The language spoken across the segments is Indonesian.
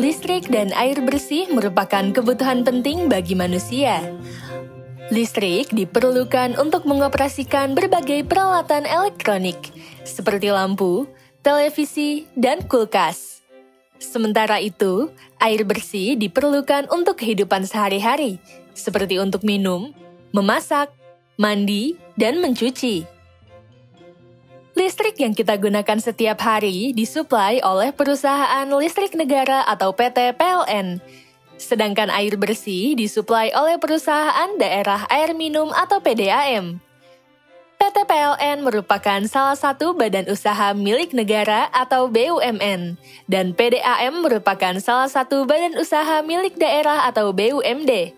Listrik dan air bersih merupakan kebutuhan penting bagi manusia. Listrik diperlukan untuk mengoperasikan berbagai peralatan elektronik, seperti lampu, televisi, dan kulkas. Sementara itu, air bersih diperlukan untuk kehidupan sehari-hari, seperti untuk minum, memasak, mandi, dan mencuci. Listrik yang kita gunakan setiap hari disuplai oleh Perusahaan Listrik Negara atau PT PLN. Sedangkan air bersih disuplai oleh Perusahaan Daerah Air Minum atau PDAM. PT PLN merupakan salah satu badan usaha milik negara atau BUMN, dan PDAM merupakan salah satu badan usaha milik daerah atau BUMD.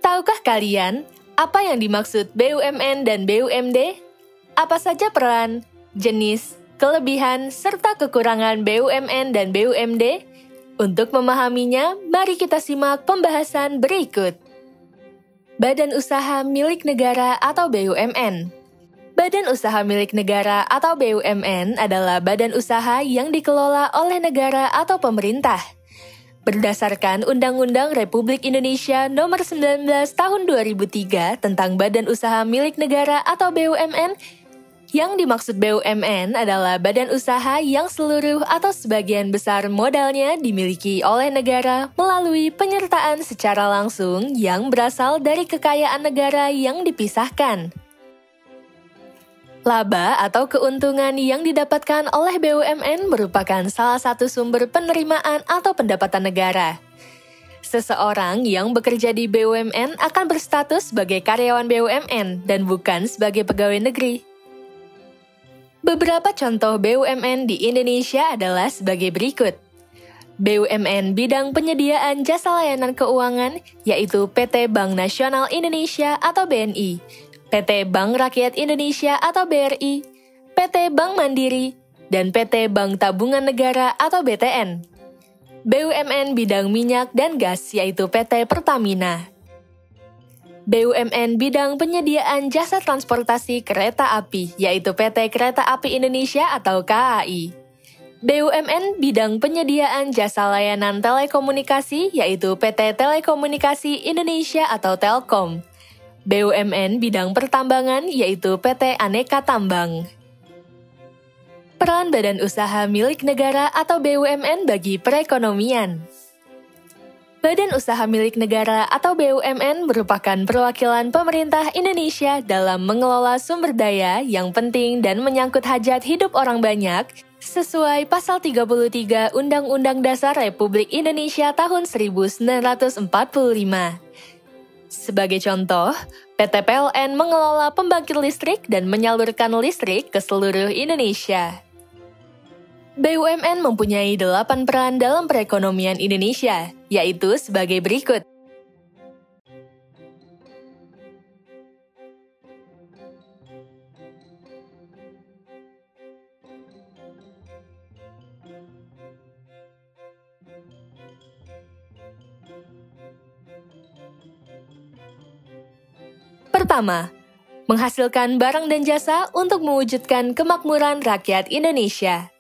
Tahukah kalian apa yang dimaksud BUMN dan BUMD? Apa saja peran, jenis, kelebihan, serta kekurangan BUMN dan BUMD? Untuk memahaminya, mari kita simak pembahasan berikut. Badan Usaha Milik Negara atau BUMN. Badan Usaha Milik Negara atau BUMN adalah badan usaha yang dikelola oleh negara atau pemerintah. Berdasarkan Undang-Undang Republik Indonesia Nomor 19 Tahun 2003 tentang Badan Usaha Milik Negara atau BUMN, yang dimaksud BUMN adalah badan usaha yang seluruh atau sebagian besar modalnya dimiliki oleh negara melalui penyertaan secara langsung yang berasal dari kekayaan negara yang dipisahkan. Laba atau keuntungan yang didapatkan oleh BUMN merupakan salah satu sumber penerimaan atau pendapatan negara. Seseorang yang bekerja di BUMN akan berstatus sebagai karyawan BUMN dan bukan sebagai pegawai negeri. Beberapa contoh BUMN di Indonesia adalah sebagai berikut. BUMN bidang penyediaan jasa layanan keuangan, yaitu PT Bank Nasional Indonesia atau BNI, PT Bank Rakyat Indonesia atau BRI, PT Bank Mandiri, dan PT Bank Tabungan Negara atau BTN. BUMN bidang minyak dan gas, yaitu PT Pertamina. BUMN bidang penyediaan jasa transportasi kereta api, yaitu PT Kereta Api Indonesia atau KAI. BUMN bidang penyediaan jasa layanan telekomunikasi, yaitu PT Telekomunikasi Indonesia atau Telkom. BUMN bidang pertambangan, yaitu PT Aneka Tambang. Peran Badan Usaha Milik Negara atau BUMN bagi perekonomian. Badan Usaha Milik Negara atau BUMN merupakan perwakilan pemerintah Indonesia dalam mengelola sumber daya yang penting dan menyangkut hajat hidup orang banyak, sesuai Pasal 33 Undang-Undang Dasar Republik Indonesia tahun 1945. Sebagai contoh, PT PLN mengelola pembangkit listrik dan menyalurkan listrik ke seluruh Indonesia. BUMN mempunyai 8 peran dalam perekonomian Indonesia, yaitu sebagai berikut. Pertama, menghasilkan barang dan jasa untuk mewujudkan kemakmuran rakyat Indonesia.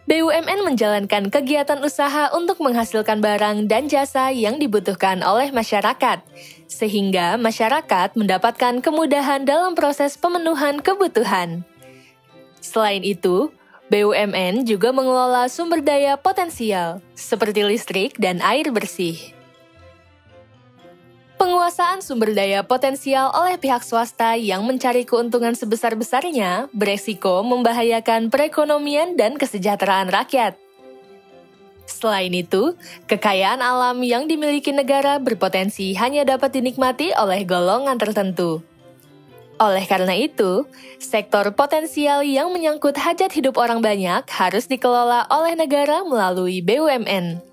BUMN menjalankan kegiatan usaha untuk menghasilkan barang dan jasa yang dibutuhkan oleh masyarakat, sehingga masyarakat mendapatkan kemudahan dalam proses pemenuhan kebutuhan. Selain itu, BUMN juga mengelola sumber daya potensial, seperti listrik dan air bersih. Penguasaan sumber daya potensial oleh pihak swasta yang mencari keuntungan sebesar-besarnya beresiko membahayakan perekonomian dan kesejahteraan rakyat. Selain itu, kekayaan alam yang dimiliki negara berpotensi hanya dapat dinikmati oleh golongan tertentu. Oleh karena itu, sektor potensial yang menyangkut hajat hidup orang banyak harus dikelola oleh negara melalui BUMN.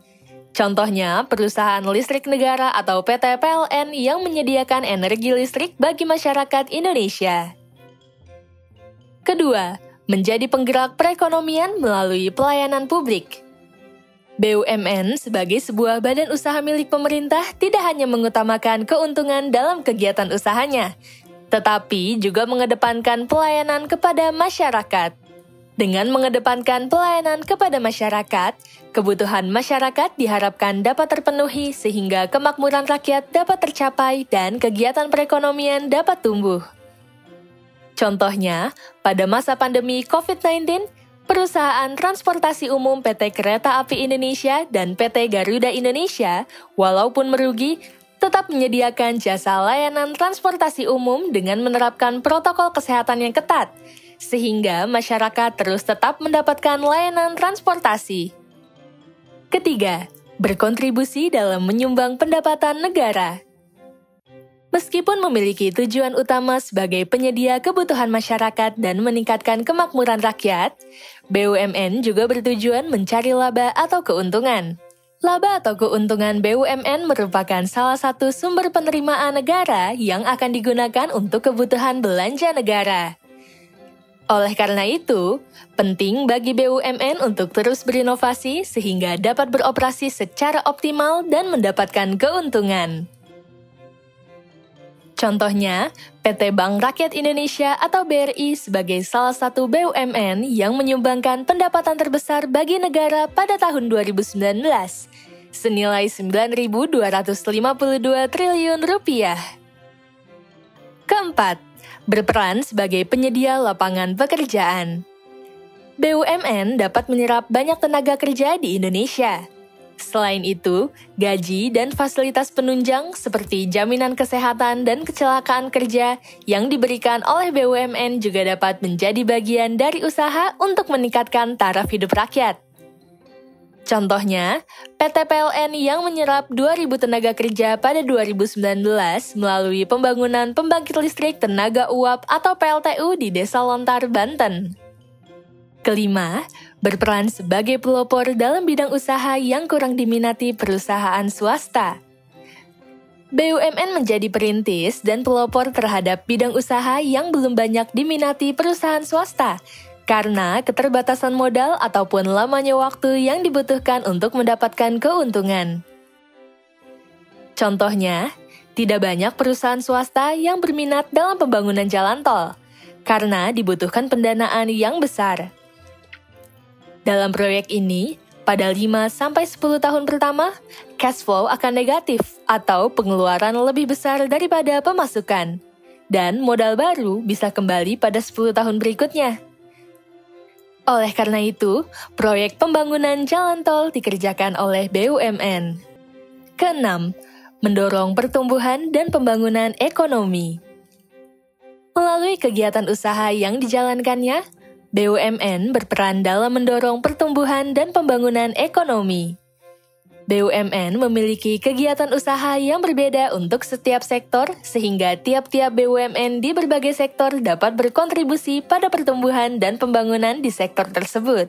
Contohnya, perusahaan listrik negara atau PT PLN yang menyediakan energi listrik bagi masyarakat Indonesia. Kedua, menjadi penggerak perekonomian melalui pelayanan publik. BUMN sebagai sebuah badan usaha milik pemerintah tidak hanya mengutamakan keuntungan dalam kegiatan usahanya, tetapi juga mengedepankan pelayanan kepada masyarakat. Dengan mengedepankan pelayanan kepada masyarakat, kebutuhan masyarakat diharapkan dapat terpenuhi sehingga kemakmuran rakyat dapat tercapai dan kegiatan perekonomian dapat tumbuh. Contohnya, pada masa pandemi COVID-19, perusahaan transportasi umum PT Kereta Api Indonesia dan PT Garuda Indonesia, walaupun merugi, tetap menyediakan jasa layanan transportasi umum dengan menerapkan protokol kesehatan yang ketat, sehingga masyarakat terus tetap mendapatkan layanan transportasi. Ketiga, berkontribusi dalam menyumbang pendapatan negara. Meskipun memiliki tujuan utama sebagai penyedia kebutuhan masyarakat dan meningkatkan kemakmuran rakyat, BUMN juga bertujuan mencari laba atau keuntungan. Laba atau keuntungan BUMN merupakan salah satu sumber penerimaan negara yang akan digunakan untuk kebutuhan belanja negara. Oleh karena itu, penting bagi BUMN untuk terus berinovasi sehingga dapat beroperasi secara optimal dan mendapatkan keuntungan. Contohnya, PT Bank Rakyat Indonesia atau BRI sebagai salah satu BUMN yang menyumbangkan pendapatan terbesar bagi negara pada tahun 2019, senilai Rp9.252 triliun. Keempat, berperan sebagai penyedia lapangan pekerjaan. BUMN dapat menyerap banyak tenaga kerja di Indonesia. Selain itu, gaji dan fasilitas penunjang seperti jaminan kesehatan dan kecelakaan kerja yang diberikan oleh BUMN juga dapat menjadi bagian dari usaha untuk meningkatkan taraf hidup rakyat. Contohnya, PT PLN yang menyerap 2.000 tenaga kerja pada 2019 melalui pembangunan pembangkit listrik tenaga uap atau PLTU di Desa Lontar, Banten. Kelima, berperan sebagai pelopor dalam bidang usaha yang kurang diminati perusahaan swasta. BUMN menjadi perintis dan pelopor terhadap bidang usaha yang belum banyak diminati perusahaan swasta, karena keterbatasan modal ataupun lamanya waktu yang dibutuhkan untuk mendapatkan keuntungan. Contohnya, tidak banyak perusahaan swasta yang berminat dalam pembangunan jalan tol, karena dibutuhkan pendanaan yang besar. Dalam proyek ini, pada 5-10 tahun pertama, cash flow akan negatif atau pengeluaran lebih besar daripada pemasukan, dan modal baru bisa kembali pada 10 tahun berikutnya. Oleh karena itu, proyek pembangunan jalan tol dikerjakan oleh BUMN. Keenam, mendorong pertumbuhan dan pembangunan ekonomi. Melalui kegiatan usaha yang dijalankannya, BUMN berperan dalam mendorong pertumbuhan dan pembangunan ekonomi. BUMN memiliki kegiatan usaha yang berbeda untuk setiap sektor, sehingga tiap-tiap BUMN di berbagai sektor dapat berkontribusi pada pertumbuhan dan pembangunan di sektor tersebut.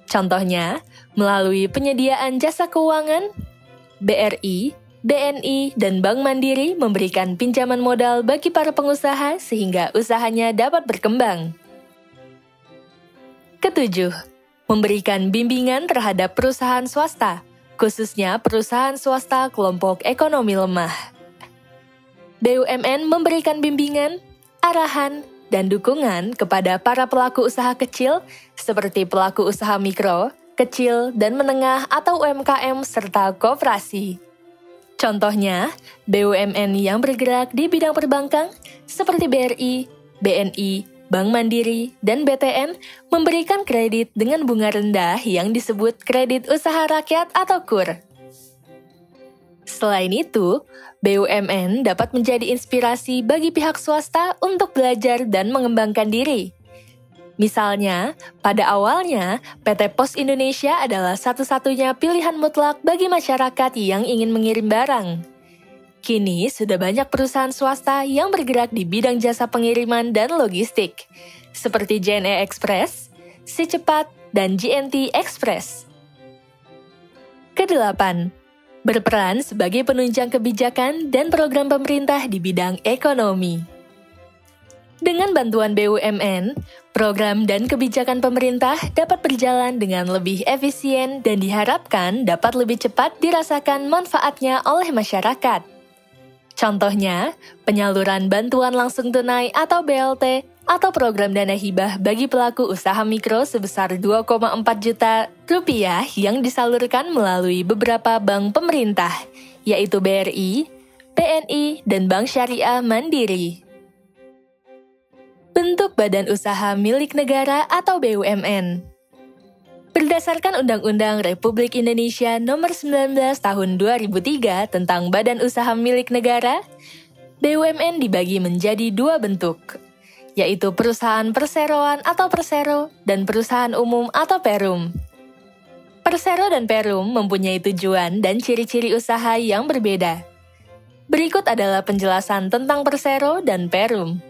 Contohnya, melalui penyediaan jasa keuangan, BRI, BNI, dan Bank Mandiri memberikan pinjaman modal bagi para pengusaha sehingga usahanya dapat berkembang. Ketujuh, memberikan bimbingan terhadap perusahaan swasta, khususnya perusahaan swasta kelompok ekonomi lemah. BUMN memberikan bimbingan, arahan, dan dukungan kepada para pelaku usaha kecil seperti pelaku usaha mikro, kecil, dan menengah atau UMKM serta koperasi. Contohnya, BUMN yang bergerak di bidang perbankan seperti BRI, BNI, Bank Mandiri, dan BTN memberikan kredit dengan bunga rendah yang disebut kredit usaha rakyat atau KUR. Selain itu, BUMN dapat menjadi inspirasi bagi pihak swasta untuk belajar dan mengembangkan diri. Misalnya, pada awalnya, PT Pos Indonesia adalah satu-satunya pilihan mutlak bagi masyarakat yang ingin mengirim barang. Kini sudah banyak perusahaan swasta yang bergerak di bidang jasa pengiriman dan logistik, seperti JNE Express, Si Cepat, dan JNT Express. Kedelapan, berperan sebagai penunjang kebijakan dan program pemerintah di bidang ekonomi. Dengan bantuan BUMN, program dan kebijakan pemerintah dapat berjalan dengan lebih efisien dan diharapkan dapat lebih cepat dirasakan manfaatnya oleh masyarakat. Contohnya, penyaluran bantuan langsung tunai atau BLT atau program dana hibah bagi pelaku usaha mikro sebesar 2,4 juta rupiah yang disalurkan melalui beberapa bank pemerintah, yaitu BRI, BNI, dan Bank Syariah Mandiri. Bentuk badan usaha milik negara atau BUMN. Berdasarkan Undang-Undang Republik Indonesia Nomor 19 Tahun 2003 tentang Badan Usaha Milik Negara, BUMN dibagi menjadi dua bentuk, yaitu perusahaan perseroan atau persero dan perusahaan umum atau perum. Persero dan perum mempunyai tujuan dan ciri-ciri usaha yang berbeda. Berikut adalah penjelasan tentang persero dan perum.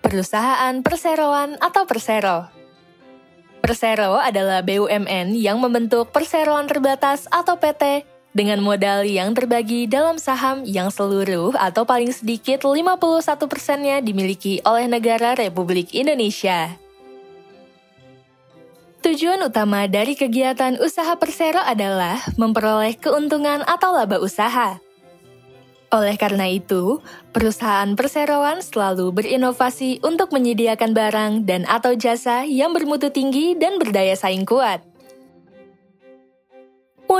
Perusahaan perseroan atau persero. Persero adalah BUMN yang membentuk perseroan terbatas atau PT dengan modal yang terbagi dalam saham yang seluruh atau paling sedikit 51%-nya dimiliki oleh negara Republik Indonesia. Tujuan utama dari kegiatan usaha persero adalah memperoleh keuntungan atau laba usaha. Oleh karena itu, perusahaan perseroan selalu berinovasi untuk menyediakan barang dan atau jasa yang bermutu tinggi dan berdaya saing kuat.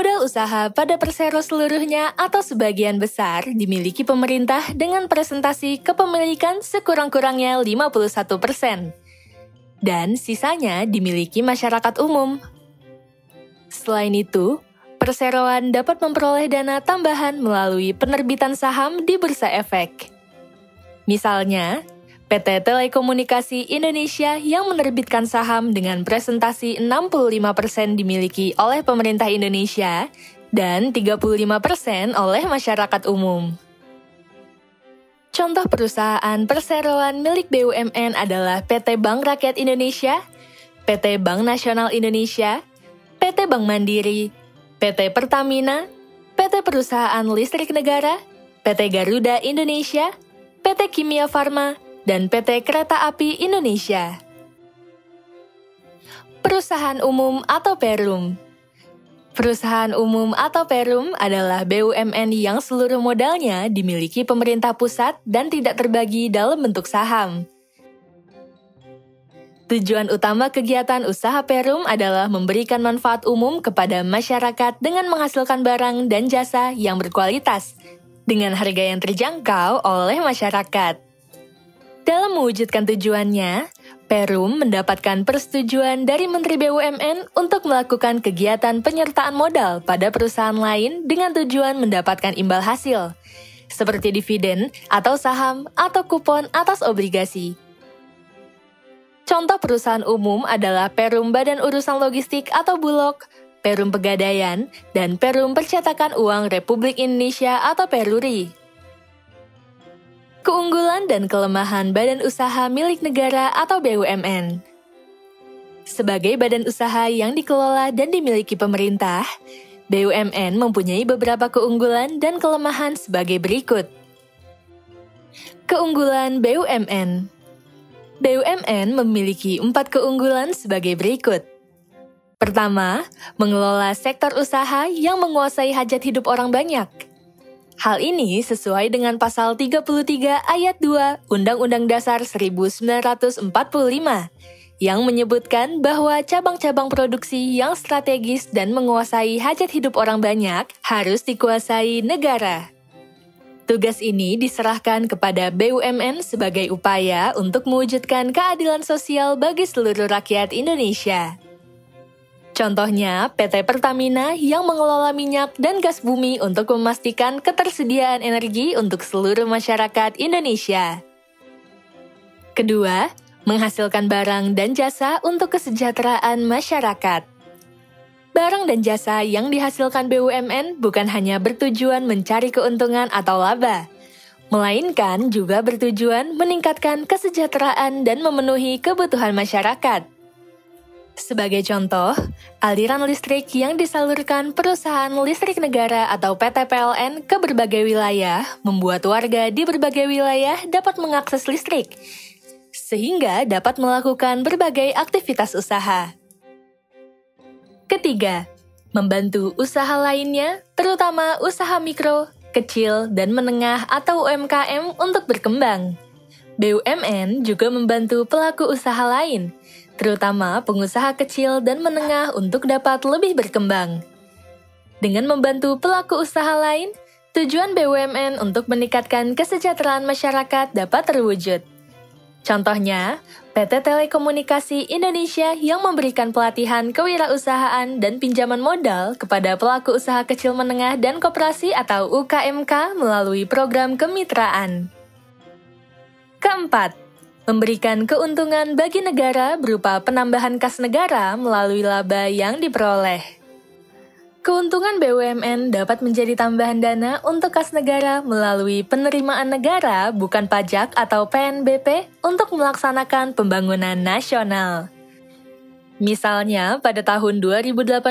Modal usaha pada persero seluruhnya atau sebagian besar dimiliki pemerintah dengan presentasi kepemilikan sekurang-kurangnya 51%. Dan sisanya dimiliki masyarakat umum. Selain itu, perseroan dapat memperoleh dana tambahan melalui penerbitan saham di Bursa Efek. Misalnya, PT Telekomunikasi Indonesia yang menerbitkan saham dengan presentasi 65% dimiliki oleh pemerintah Indonesia dan 35% oleh masyarakat umum. Contoh perusahaan perseroan milik BUMN adalah PT Bank Rakyat Indonesia, PT Bank Nasional Indonesia, PT Bank Mandiri, PT Pertamina, PT Perusahaan Listrik Negara, PT Garuda Indonesia, PT Kimia Farma, dan PT Kereta Api Indonesia. Perusahaan umum atau perum. Perusahaan umum atau perum adalah BUMN yang seluruh modalnya dimiliki pemerintah pusat dan tidak terbagi dalam bentuk saham. Tujuan utama kegiatan usaha perum adalah memberikan manfaat umum kepada masyarakat dengan menghasilkan barang dan jasa yang berkualitas, dengan harga yang terjangkau oleh masyarakat. Dalam mewujudkan tujuannya, Perum mendapatkan persetujuan dari Menteri BUMN untuk melakukan kegiatan penyertaan modal pada perusahaan lain dengan tujuan mendapatkan imbal hasil, seperti dividen atau saham atau kupon atas obligasi. Contoh perusahaan umum adalah Perum Badan Urusan Logistik atau Bulog, Perum Pegadaian, dan Perum Percetakan Uang Republik Indonesia atau Peruri. Keunggulan dan kelemahan badan usaha milik negara atau BUMN. Sebagai badan usaha yang dikelola dan dimiliki pemerintah, BUMN mempunyai beberapa keunggulan dan kelemahan sebagai berikut. Keunggulan BUMN. BUMN memiliki 4 keunggulan sebagai berikut. Pertama, mengelola sektor usaha yang menguasai hajat hidup orang banyak. Hal ini sesuai dengan Pasal 33 Ayat 2 Undang-Undang Dasar 1945 yang menyebutkan bahwa cabang-cabang produksi yang strategis dan menguasai hajat hidup orang banyak harus dikuasai negara. Tugas ini diserahkan kepada BUMN sebagai upaya untuk mewujudkan keadilan sosial bagi seluruh rakyat Indonesia. Contohnya, PT Pertamina yang mengelola minyak dan gas bumi untuk memastikan ketersediaan energi untuk seluruh masyarakat Indonesia. Kedua, menghasilkan barang dan jasa untuk kesejahteraan masyarakat. Barang dan jasa yang dihasilkan BUMN bukan hanya bertujuan mencari keuntungan atau laba, melainkan juga bertujuan meningkatkan kesejahteraan dan memenuhi kebutuhan masyarakat. Sebagai contoh, aliran listrik yang disalurkan Perusahaan Listrik Negara atau PT PLN ke berbagai wilayah membuat warga di berbagai wilayah dapat mengakses listrik, sehingga dapat melakukan berbagai aktivitas usaha. Ketiga, membantu usaha lainnya, terutama usaha mikro, kecil, dan menengah atau UMKM untuk berkembang. BUMN juga membantu pelaku usaha lain, terutama pengusaha kecil dan menengah untuk dapat lebih berkembang. Dengan membantu pelaku usaha lain, tujuan BUMN untuk meningkatkan kesejahteraan masyarakat dapat terwujud. Contohnya, PT Telekomunikasi Indonesia yang memberikan pelatihan kewirausahaan dan pinjaman modal kepada pelaku usaha kecil menengah dan koperasi atau UKMK melalui program kemitraan. Keempat, memberikan keuntungan bagi negara berupa penambahan kas negara melalui laba yang diperoleh. Keuntungan BUMN dapat menjadi tambahan dana untuk kas negara melalui penerimaan negara bukan pajak atau PNBP untuk melaksanakan pembangunan nasional. Misalnya, pada tahun 2018,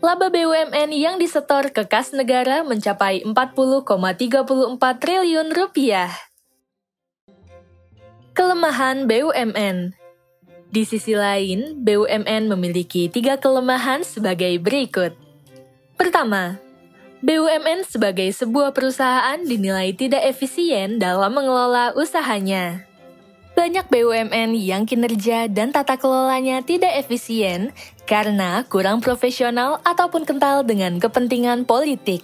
laba BUMN yang disetor ke kas negara mencapai 40,34 triliun rupiah. Kelemahan BUMN. Di sisi lain, BUMN memiliki 3 kelemahan sebagai berikut. Pertama, BUMN sebagai sebuah perusahaan dinilai tidak efisien dalam mengelola usahanya. Banyak BUMN yang kinerja dan tata kelolanya tidak efisien karena kurang profesional ataupun kental dengan kepentingan politik.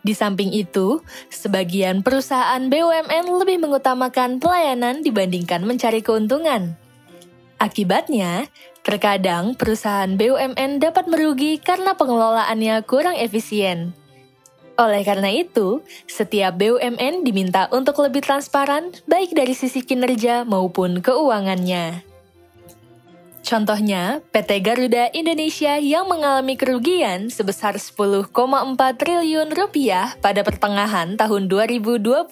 Di samping itu, sebagian perusahaan BUMN lebih mengutamakan pelayanan dibandingkan mencari keuntungan. Akibatnya, terkadang perusahaan BUMN dapat merugi karena pengelolaannya kurang efisien. Oleh karena itu, setiap BUMN diminta untuk lebih transparan baik dari sisi kinerja maupun keuangannya. Contohnya, PT Garuda Indonesia yang mengalami kerugian sebesar 10,4 triliun rupiah pada pertengahan tahun 2020.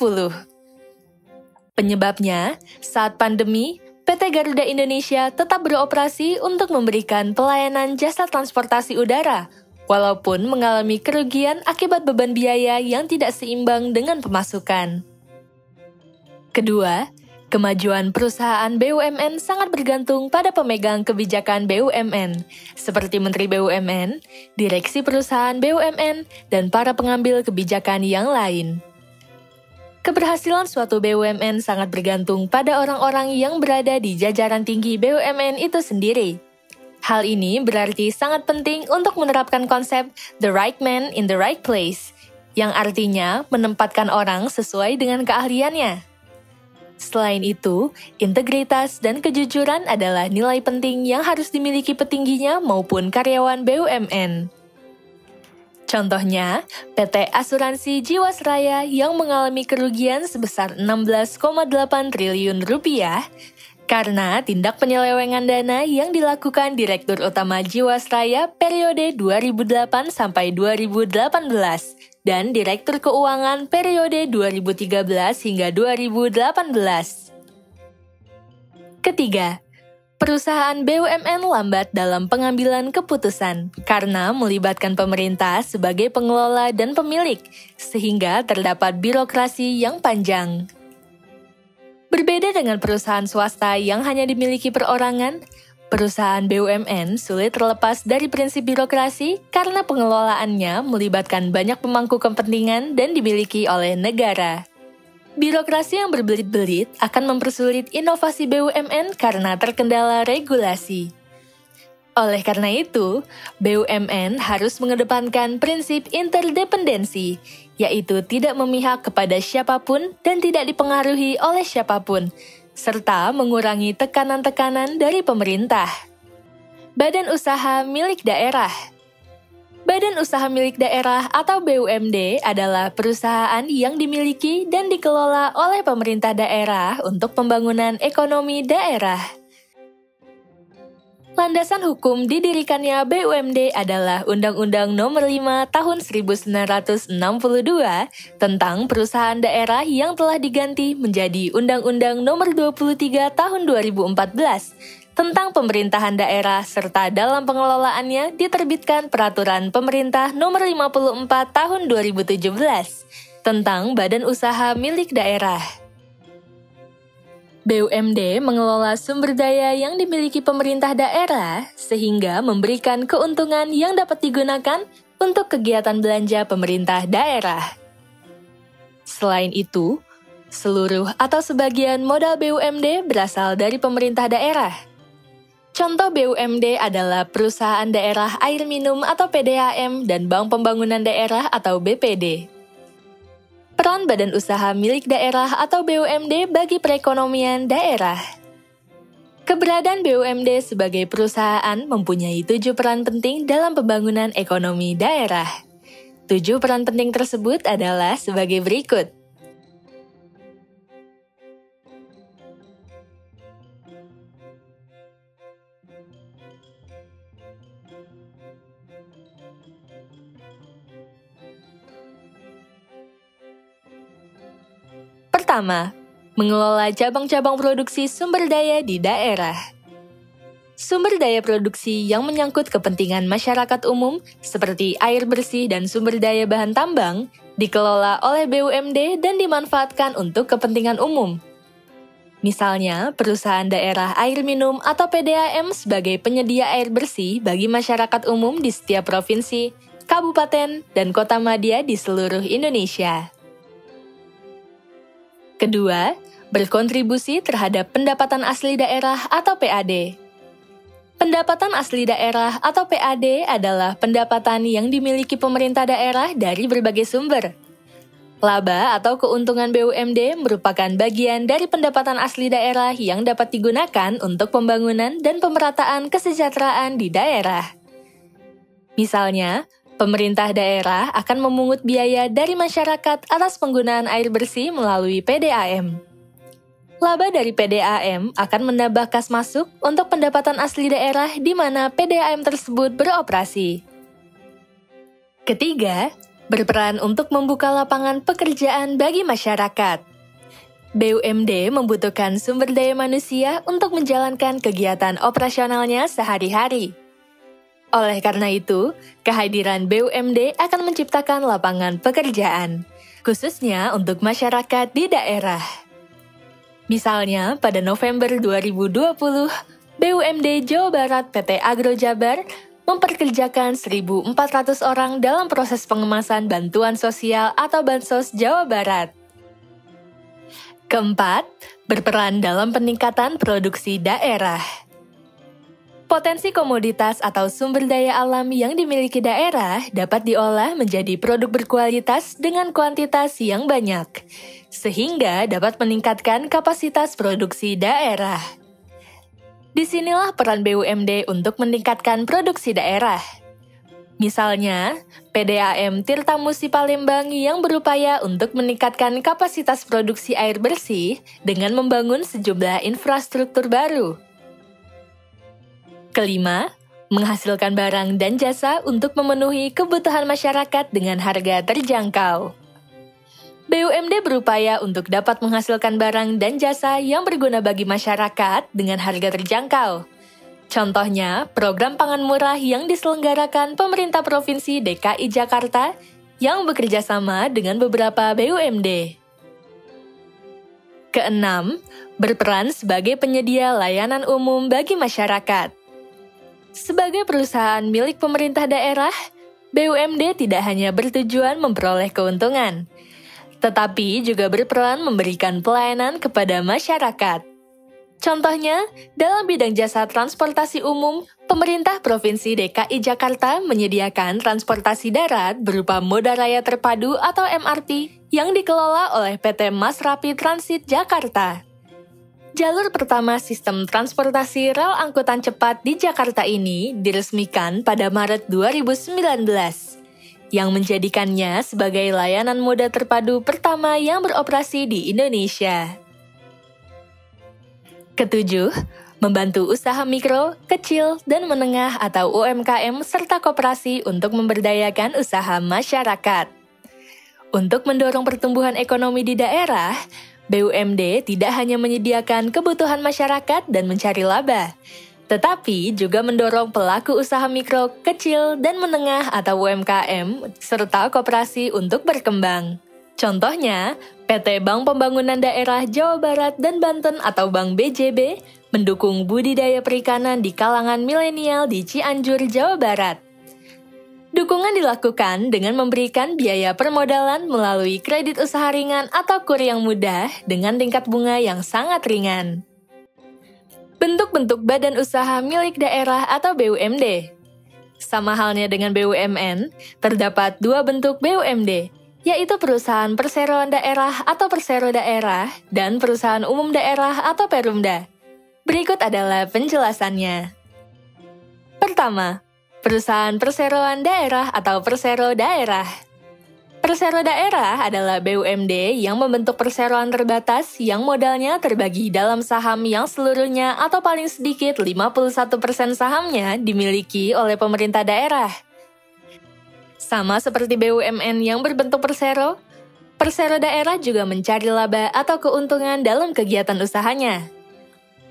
Penyebabnya, saat pandemi, PT Garuda Indonesia tetap beroperasi untuk memberikan pelayanan jasa transportasi udara, walaupun mengalami kerugian akibat beban biaya yang tidak seimbang dengan pemasukan. Kedua, kemajuan perusahaan BUMN sangat bergantung pada pemegang kebijakan BUMN, seperti Menteri BUMN, direksi perusahaan BUMN, dan para pengambil kebijakan yang lain. Keberhasilan suatu BUMN sangat bergantung pada orang-orang yang berada di jajaran tinggi BUMN itu sendiri. Hal ini berarti sangat penting untuk menerapkan konsep the right man in the right place, yang artinya menempatkan orang sesuai dengan keahliannya. Selain itu, integritas dan kejujuran adalah nilai penting yang harus dimiliki petingginya maupun karyawan BUMN. Contohnya, PT Asuransi Jiwasraya yang mengalami kerugian sebesar 16,8 triliun rupiah karena tindak penyelewengan dana yang dilakukan Direktur Utama Jiwasraya periode 2008 sampai 2018 dan Direktur Keuangan periode 2013 hingga 2018. Ketiga, perusahaan BUMN lambat dalam pengambilan keputusan karena melibatkan pemerintah sebagai pengelola dan pemilik, sehingga terdapat birokrasi yang panjang. Berbeda dengan perusahaan swasta yang hanya dimiliki perorangan, perusahaan BUMN sulit terlepas dari prinsip birokrasi karena pengelolaannya melibatkan banyak pemangku kepentingan dan dimiliki oleh negara. Birokrasi yang berbelit-belit akan mempersulit inovasi BUMN karena terkendala regulasi. Oleh karena itu, BUMN harus mengedepankan prinsip interdependensi, yaitu tidak memihak kepada siapapun dan tidak dipengaruhi oleh siapapun, serta mengurangi tekanan-tekanan dari pemerintah. Badan Usaha Milik Daerah. Badan Usaha Milik Daerah atau BUMD adalah perusahaan yang dimiliki dan dikelola oleh pemerintah daerah untuk pembangunan ekonomi daerah. Landasan hukum didirikannya BUMD adalah Undang-Undang Nomor 5 Tahun 1962 tentang Perusahaan Daerah yang telah diganti menjadi Undang-Undang Nomor 23 Tahun 2014 tentang pemerintahan daerah serta dalam pengelolaannya diterbitkan Peraturan Pemerintah Nomor 54 Tahun 2017 tentang Badan Usaha Milik Daerah. BUMD mengelola sumber daya yang dimiliki pemerintah daerah sehingga memberikan keuntungan yang dapat digunakan untuk kegiatan belanja pemerintah daerah. Selain itu, Seluruh atau sebagian modal BUMD berasal dari pemerintah daerah. Contoh BUMD adalah Perusahaan Daerah Air Minum atau PDAM dan Bank Pembangunan Daerah atau BPD. Peran badan usaha milik daerah atau BUMD bagi perekonomian daerah. Keberadaan BUMD sebagai perusahaan mempunyai 7 peran penting dalam pembangunan ekonomi daerah. 7 peran penting tersebut adalah sebagai berikut. Pertama, mengelola cabang-cabang produksi sumber daya di daerah. Sumber daya produksi yang menyangkut kepentingan masyarakat umum seperti air bersih dan sumber daya bahan tambang dikelola oleh BUMD dan dimanfaatkan untuk kepentingan umum. Misalnya, perusahaan daerah air minum atau PDAM sebagai penyedia air bersih bagi masyarakat umum di setiap provinsi, kabupaten, dan kota madya di seluruh Indonesia. Kedua, berkontribusi terhadap pendapatan asli daerah atau PAD. Pendapatan asli daerah atau PAD adalah pendapatan yang dimiliki pemerintah daerah dari berbagai sumber. Laba atau keuntungan BUMD merupakan bagian dari pendapatan asli daerah yang dapat digunakan untuk pembangunan dan pemerataan kesejahteraan di daerah. Misalnya, pemerintah daerah akan memungut biaya dari masyarakat atas penggunaan air bersih melalui PDAM. Laba dari PDAM akan menambah kas masuk untuk pendapatan asli daerah di mana PDAM tersebut beroperasi. Ketiga, berperan untuk membuka lapangan pekerjaan bagi masyarakat. BUMD membutuhkan sumber daya manusia untuk menjalankan kegiatan operasionalnya sehari-hari. Oleh karena itu, kehadiran BUMD akan menciptakan lapangan pekerjaan, khususnya untuk masyarakat di daerah. Misalnya, pada November 2020, BUMD Jawa Barat PT Agro Jabar memperkerjakan 1.400 orang dalam proses pengemasan bantuan sosial atau Bansos Jawa Barat. Keempat, berperan dalam peningkatan produksi daerah. Potensi komoditas atau sumber daya alam yang dimiliki daerah dapat diolah menjadi produk berkualitas dengan kuantitas yang banyak, sehingga dapat meningkatkan kapasitas produksi daerah. Disinilah peran BUMD untuk meningkatkan produksi daerah. Misalnya, PDAM Tirtamusi Palembang yang berupaya untuk meningkatkan kapasitas produksi air bersih dengan membangun sejumlah infrastruktur baru. Kelima, menghasilkan barang dan jasa untuk memenuhi kebutuhan masyarakat dengan harga terjangkau. BUMD berupaya untuk dapat menghasilkan barang dan jasa yang berguna bagi masyarakat dengan harga terjangkau. Contohnya, program pangan murah yang diselenggarakan pemerintah Provinsi DKI Jakarta yang bekerja sama dengan beberapa BUMD. Keenam, berperan sebagai penyedia layanan umum bagi masyarakat. Sebagai perusahaan milik pemerintah daerah, BUMD tidak hanya bertujuan memperoleh keuntungan, tetapi juga berperan memberikan pelayanan kepada masyarakat. Contohnya, dalam bidang jasa transportasi umum, pemerintah Provinsi DKI Jakarta menyediakan transportasi darat berupa Moda Raya Terpadu atau MRT yang dikelola oleh PT Mass Rapid Transit Jakarta. Jalur pertama sistem transportasi rel angkutan cepat di Jakarta ini diresmikan pada Maret 2019, yang menjadikannya sebagai layanan moda terpadu pertama yang beroperasi di Indonesia. Ketujuh, membantu usaha mikro, kecil, dan menengah atau UMKM serta koperasi untuk memberdayakan usaha masyarakat. Untuk mendorong pertumbuhan ekonomi di daerah, BUMD tidak hanya menyediakan kebutuhan masyarakat dan mencari laba, tetapi juga mendorong pelaku usaha mikro, kecil, dan menengah atau UMKM, serta koperasi untuk berkembang. Contohnya, PT Bank Pembangunan Daerah Jawa Barat dan Banten atau Bank BJB mendukung budidaya perikanan di kalangan milenial di Cianjur, Jawa Barat. Dukungan dilakukan dengan memberikan biaya permodalan melalui kredit usaha ringan atau KUR yang mudah dengan tingkat bunga yang sangat ringan. Bentuk-bentuk badan usaha milik daerah atau BUMD. Sama halnya dengan BUMN, terdapat dua bentuk BUMD, yaitu perusahaan perseroan daerah atau persero daerah dan perusahaan umum daerah atau Perumda. Berikut adalah penjelasannya. Pertama, perusahaan perseroan daerah atau persero daerah. Persero daerah adalah BUMD yang membentuk perseroan terbatas yang modalnya terbagi dalam saham yang seluruhnya atau paling sedikit 51% sahamnya dimiliki oleh pemerintah daerah. Sama seperti BUMN yang berbentuk persero, persero daerah juga mencari laba atau keuntungan dalam kegiatan usahanya.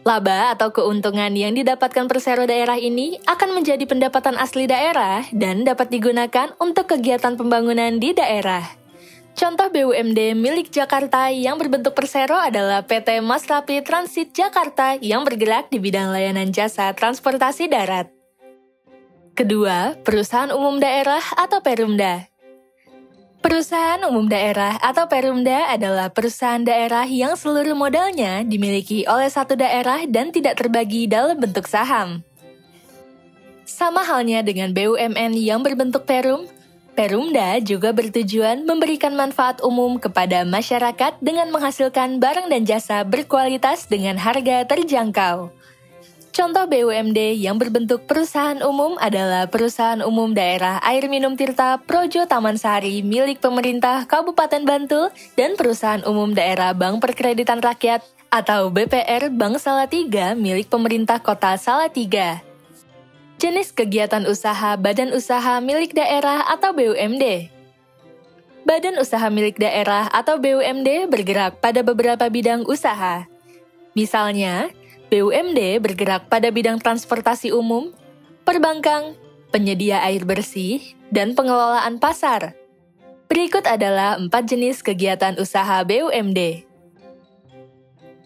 Laba atau keuntungan yang didapatkan persero daerah ini akan menjadi pendapatan asli daerah dan dapat digunakan untuk kegiatan pembangunan di daerah. Contoh BUMD milik Jakarta yang berbentuk persero adalah PT Maskapai Transit Jakarta yang bergerak di bidang layanan jasa transportasi darat. Kedua, perusahaan umum daerah atau Perumda. Perusahaan umum daerah atau Perumda adalah perusahaan daerah yang seluruh modalnya dimiliki oleh satu daerah dan tidak terbagi dalam bentuk saham. Sama halnya dengan BUMN yang berbentuk Perum, Perumda juga bertujuan memberikan manfaat umum kepada masyarakat dengan menghasilkan barang dan jasa berkualitas dengan harga terjangkau. Contoh BUMD yang berbentuk perusahaan umum adalah Perusahaan Umum Daerah Air Minum Tirta Projo Taman Sari milik pemerintah Kabupaten Bantul dan Perusahaan Umum Daerah Bank Perkreditan Rakyat atau BPR Bank Salatiga milik pemerintah Kota Salatiga. Jenis kegiatan usaha badan usaha milik daerah atau BUMD. Badan usaha milik daerah atau BUMD bergerak pada beberapa bidang usaha. Misalnya, BUMD bergerak pada bidang transportasi umum, perbankan, penyedia air bersih, dan pengelolaan pasar. Berikut adalah 4 jenis kegiatan usaha BUMD.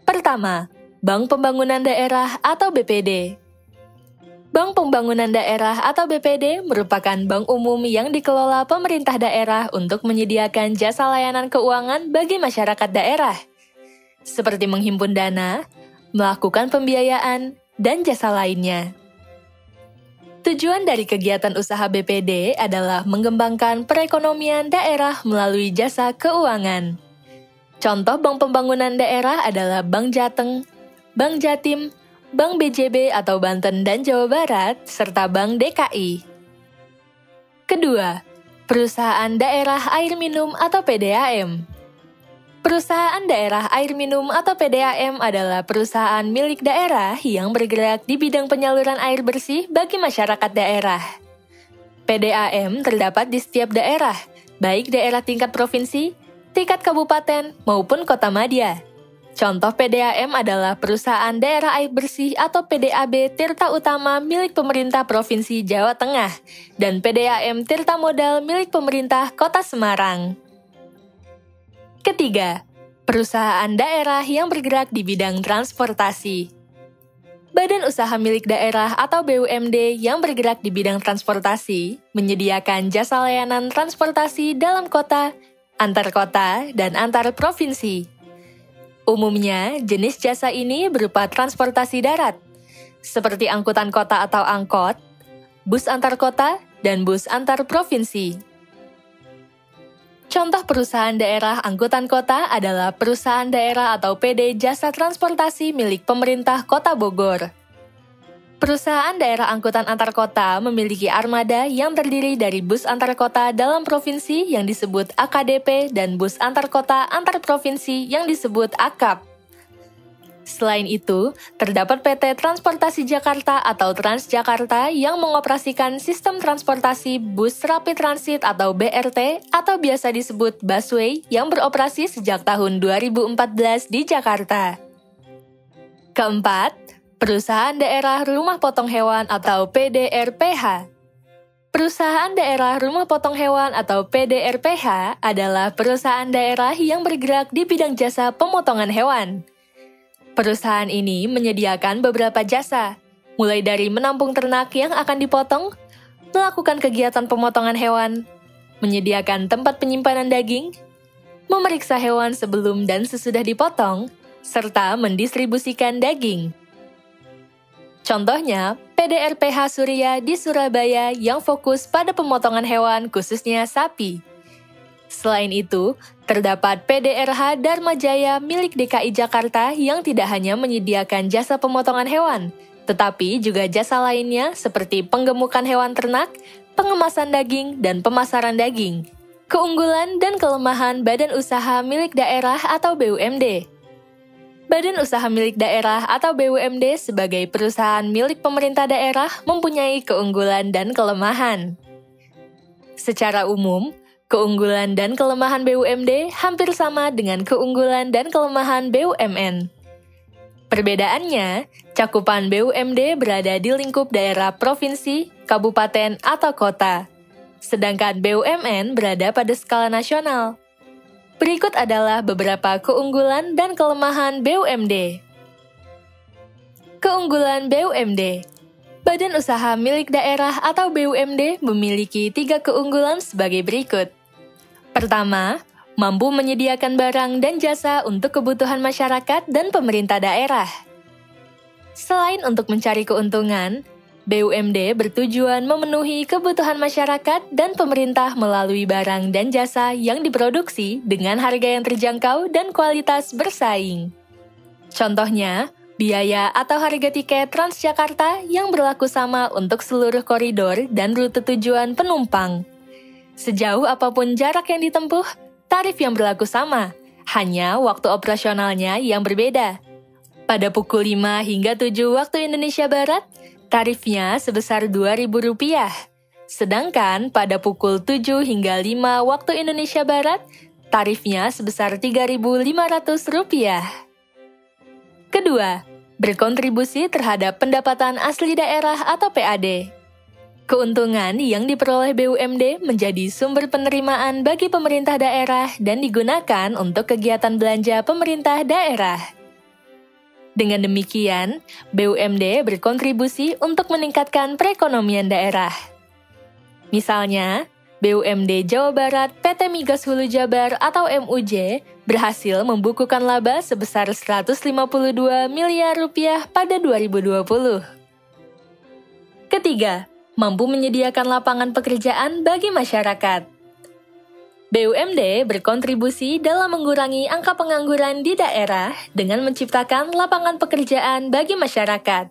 Pertama, Bank Pembangunan Daerah atau BPD. Bank Pembangunan Daerah atau BPD merupakan bank umum yang dikelola pemerintah daerah untuk menyediakan jasa layanan keuangan bagi masyarakat daerah, seperti menghimpun dana, melakukan pembiayaan, dan jasa lainnya. Tujuan dari kegiatan usaha BPD adalah mengembangkan perekonomian daerah melalui jasa keuangan. Contoh Bank Pembangunan Daerah adalah Bank Jateng, Bank Jatim, Bank BJB atau Banten dan Jawa Barat, serta Bank DKI. Kedua, Perusahaan Daerah Air Minum atau PDAM. Perusahaan Daerah Air Minum atau PDAM adalah perusahaan milik daerah yang bergerak di bidang penyaluran air bersih bagi masyarakat daerah. PDAM terdapat di setiap daerah, baik daerah tingkat provinsi, tingkat kabupaten, maupun kota madya. Contoh PDAM adalah Perusahaan Daerah Air Bersih atau PDAB Tirta Utama milik pemerintah Provinsi Jawa Tengah dan PDAM Tirta Modal milik pemerintah Kota Semarang. Ketiga, perusahaan daerah yang bergerak di bidang transportasi. Badan usaha milik daerah atau BUMD yang bergerak di bidang transportasi menyediakan jasa layanan transportasi dalam kota, antar kota, dan antar provinsi. Umumnya, jenis jasa ini berupa transportasi darat, seperti angkutan kota atau angkot, bus antar kota, dan bus antar provinsi. Contoh perusahaan daerah angkutan kota adalah Perusahaan Daerah atau PD Jasa Transportasi milik pemerintah Kota Bogor. Perusahaan daerah angkutan antar kota memiliki armada yang terdiri dari bus antar kota dalam provinsi yang disebut AKDP dan bus antar kota antar provinsi yang disebut AKAP. Selain itu, terdapat PT Transportasi Jakarta atau Transjakarta yang mengoperasikan sistem transportasi bus rapid transit atau BRT atau biasa disebut busway yang beroperasi sejak tahun 2014 di Jakarta. Keempat, Perusahaan Daerah Rumah Potong Hewan atau PDRPH. Perusahaan Daerah Rumah Potong Hewan atau PDRPH adalah perusahaan daerah yang bergerak di bidang jasa pemotongan hewan. Perusahaan ini menyediakan beberapa jasa, mulai dari menampung ternak yang akan dipotong, melakukan kegiatan pemotongan hewan, menyediakan tempat penyimpanan daging, memeriksa hewan sebelum dan sesudah dipotong, serta mendistribusikan daging. Contohnya, PDRPH Surya di Surabaya yang fokus pada pemotongan hewan khususnya sapi. Selain itu, terdapat PDRH Dharma Jaya milik DKI Jakarta yang tidak hanya menyediakan jasa pemotongan hewan, tetapi juga jasa lainnya seperti penggemukan hewan ternak, pengemasan daging, dan pemasaran daging. Keunggulan dan kelemahan badan usaha milik daerah atau BUMD. Badan Usaha Milik Daerah atau BUMD sebagai perusahaan milik pemerintah daerah mempunyai keunggulan dan kelemahan. Secara umum, keunggulan dan kelemahan BUMD hampir sama dengan keunggulan dan kelemahan BUMN. Perbedaannya, cakupan BUMD berada di lingkup daerah provinsi, kabupaten, atau kota, sedangkan BUMN berada pada skala nasional. Berikut adalah beberapa keunggulan dan kelemahan BUMD. Keunggulan BUMD. Badan Usaha Milik Daerah atau BUMD memiliki 3 keunggulan sebagai berikut. Pertama, mampu menyediakan barang dan jasa untuk kebutuhan masyarakat dan pemerintah daerah. Selain untuk mencari keuntungan, BUMD bertujuan memenuhi kebutuhan masyarakat dan pemerintah melalui barang dan jasa yang diproduksi dengan harga yang terjangkau dan kualitas bersaing. Contohnya, biaya atau harga tiket Transjakarta yang berlaku sama untuk seluruh koridor dan rute tujuan penumpang. Sejauh apapun jarak yang ditempuh, tarif yang berlaku sama, hanya waktu operasionalnya yang berbeda. Pada pukul 5 hingga 7 waktu Indonesia Barat, tarifnya sebesar Rp2.000, sedangkan pada pukul 7 hingga 5 waktu Indonesia Barat, tarifnya sebesar Rp3.500. Kedua, berkontribusi terhadap pendapatan asli daerah atau PAD. Keuntungan yang diperoleh BUMD menjadi sumber penerimaan bagi pemerintah daerah dan digunakan untuk kegiatan belanja pemerintah daerah. Dengan demikian, BUMD berkontribusi untuk meningkatkan perekonomian daerah. Misalnya, BUMD Jawa Barat PT Migas Hulu Jabar atau MUJ berhasil membukukan laba sebesar Rp152 miliar pada 2020. Ketiga, mampu menyediakan lapangan pekerjaan bagi masyarakat. BUMD berkontribusi dalam mengurangi angka pengangguran di daerah dengan menciptakan lapangan pekerjaan bagi masyarakat.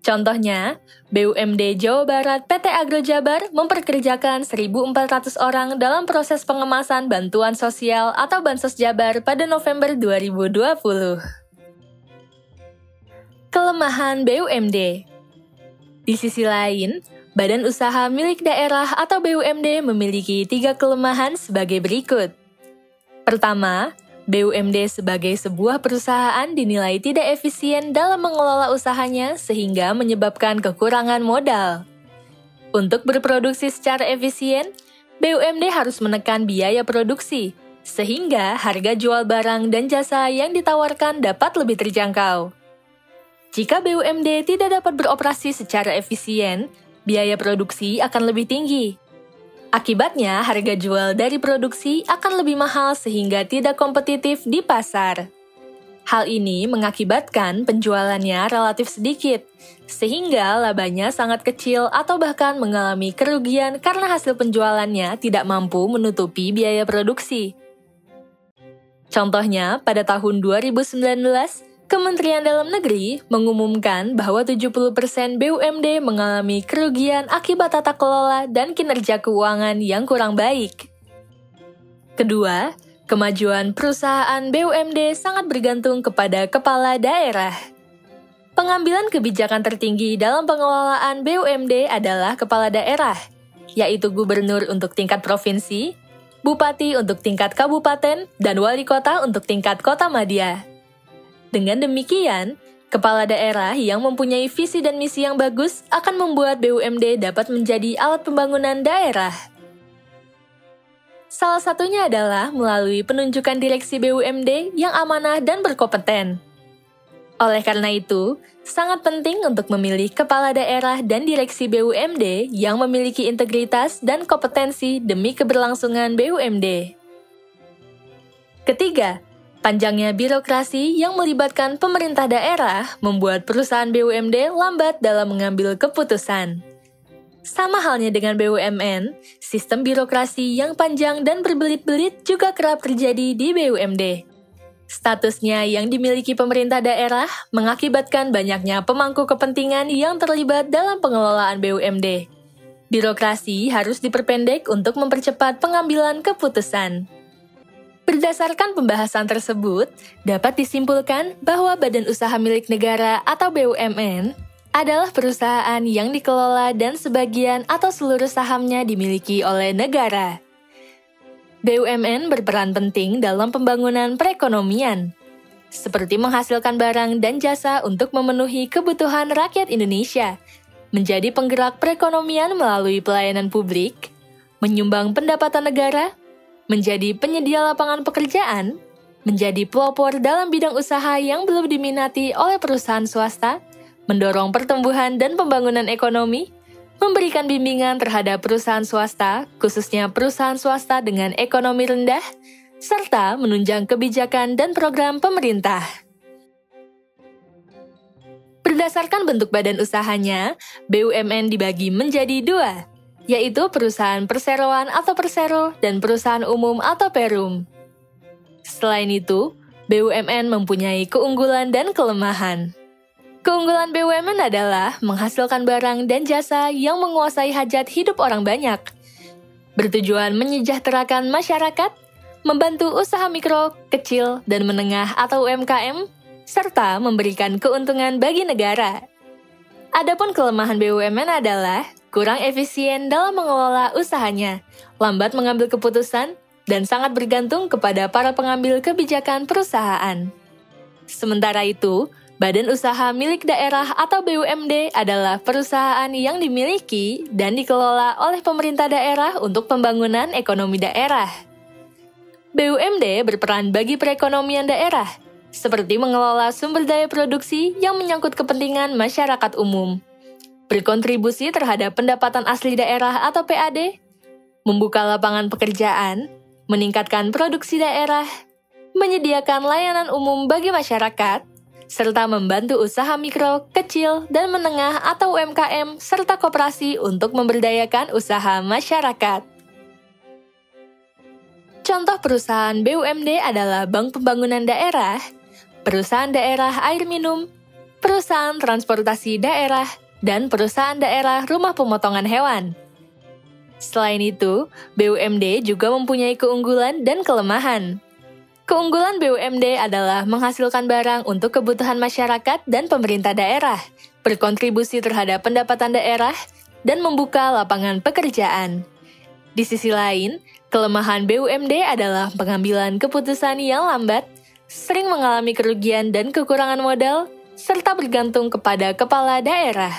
Contohnya, BUMD Jawa Barat PT Agro Jabar memperkerjakan 1.400 orang dalam proses pengemasan bantuan sosial atau Bansos Jabar pada November 2020. Kelemahan BUMD. Di sisi lain, Badan Usaha Milik Daerah atau BUMD memiliki 3 kelemahan sebagai berikut. Pertama, BUMD sebagai sebuah perusahaan dinilai tidak efisien dalam mengelola usahanya sehingga menyebabkan kekurangan modal. Untuk berproduksi secara efisien, BUMD harus menekan biaya produksi, sehingga harga jual barang dan jasa yang ditawarkan dapat lebih terjangkau. Jika BUMD tidak dapat beroperasi secara efisien, biaya produksi akan lebih tinggi. Akibatnya, harga jual dari produksi akan lebih mahal sehingga tidak kompetitif di pasar. Hal ini mengakibatkan penjualannya relatif sedikit, sehingga labanya sangat kecil atau bahkan mengalami kerugian karena hasil penjualannya tidak mampu menutupi biaya produksi. Contohnya, pada tahun 2019, Kementerian Dalam Negeri mengumumkan bahwa 70% BUMD mengalami kerugian akibat tata kelola dan kinerja keuangan yang kurang baik. Kedua, kemajuan perusahaan BUMD sangat bergantung kepada kepala daerah. Pengambilan kebijakan tertinggi dalam pengelolaan BUMD adalah kepala daerah, yaitu gubernur untuk tingkat provinsi, bupati untuk tingkat kabupaten, dan wali kota untuk tingkat kota madya. Dengan demikian, kepala daerah yang mempunyai visi dan misi yang bagus akan membuat BUMD dapat menjadi alat pembangunan daerah. Salah satunya adalah melalui penunjukan direksi BUMD yang amanah dan berkompeten. Oleh karena itu, sangat penting untuk memilih kepala daerah dan direksi BUMD yang memiliki integritas dan kompetensi demi keberlangsungan BUMD. Ketiga, panjangnya birokrasi yang melibatkan pemerintah daerah membuat perusahaan BUMD lambat dalam mengambil keputusan. Sama halnya dengan BUMN, sistem birokrasi yang panjang dan berbelit-belit juga kerap terjadi di BUMD. Statusnya yang dimiliki pemerintah daerah mengakibatkan banyaknya pemangku kepentingan yang terlibat dalam pengelolaan BUMD. Birokrasi harus diperpendek untuk mempercepat pengambilan keputusan. Berdasarkan pembahasan tersebut, dapat disimpulkan bahwa badan usaha milik negara atau BUMN adalah perusahaan yang dikelola dan sebagian atau seluruh sahamnya dimiliki oleh negara. BUMN berperan penting dalam pembangunan perekonomian, seperti menghasilkan barang dan jasa untuk memenuhi kebutuhan rakyat Indonesia, menjadi penggerak perekonomian melalui pelayanan publik, menyumbang pendapatan negara, menjadi penyedia lapangan pekerjaan, menjadi pelopor dalam bidang usaha yang belum diminati oleh perusahaan swasta, mendorong pertumbuhan dan pembangunan ekonomi, memberikan bimbingan terhadap perusahaan swasta, khususnya perusahaan swasta dengan ekonomi rendah, serta menunjang kebijakan dan program pemerintah. Berdasarkan bentuk badan usahanya, BUMN dibagi menjadi dua, yaitu perusahaan perseroan atau persero dan perusahaan umum atau perum. Selain itu, BUMN mempunyai keunggulan dan kelemahan. Keunggulan BUMN adalah menghasilkan barang dan jasa yang menguasai hajat hidup orang banyak, bertujuan menyejahterakan masyarakat, membantu usaha mikro, kecil, dan menengah atau UMKM, serta memberikan keuntungan bagi negara. Adapun kelemahan BUMN adalah kurang efisien dalam mengelola usahanya, lambat mengambil keputusan, dan sangat bergantung kepada para pengambil kebijakan perusahaan. Sementara itu, Badan Usaha Milik Daerah atau BUMD adalah perusahaan yang dimiliki dan dikelola oleh pemerintah daerah untuk pembangunan ekonomi daerah. BUMD berperan bagi perekonomian daerah, seperti mengelola sumber daya produksi yang menyangkut kepentingan masyarakat umum, berkontribusi terhadap pendapatan asli daerah atau PAD, membuka lapangan pekerjaan, meningkatkan produksi daerah, menyediakan layanan umum bagi masyarakat, serta membantu usaha mikro, kecil, dan menengah atau UMKM, serta koperasi untuk memberdayakan usaha masyarakat. Contoh perusahaan BUMD adalah Bank Pembangunan Daerah, Perusahaan Daerah Air Minum, Perusahaan Transportasi Daerah, dan Perusahaan Daerah Rumah Pemotongan Hewan. Selain itu, BUMD juga mempunyai keunggulan dan kelemahan. Keunggulan BUMD adalah menghasilkan barang untuk kebutuhan masyarakat dan pemerintah daerah, berkontribusi terhadap pendapatan daerah, dan membuka lapangan pekerjaan. Di sisi lain, kelemahan BUMD adalah pengambilan keputusan yang lambat, sering mengalami kerugian dan kekurangan modal, serta bergantung kepada kepala daerah.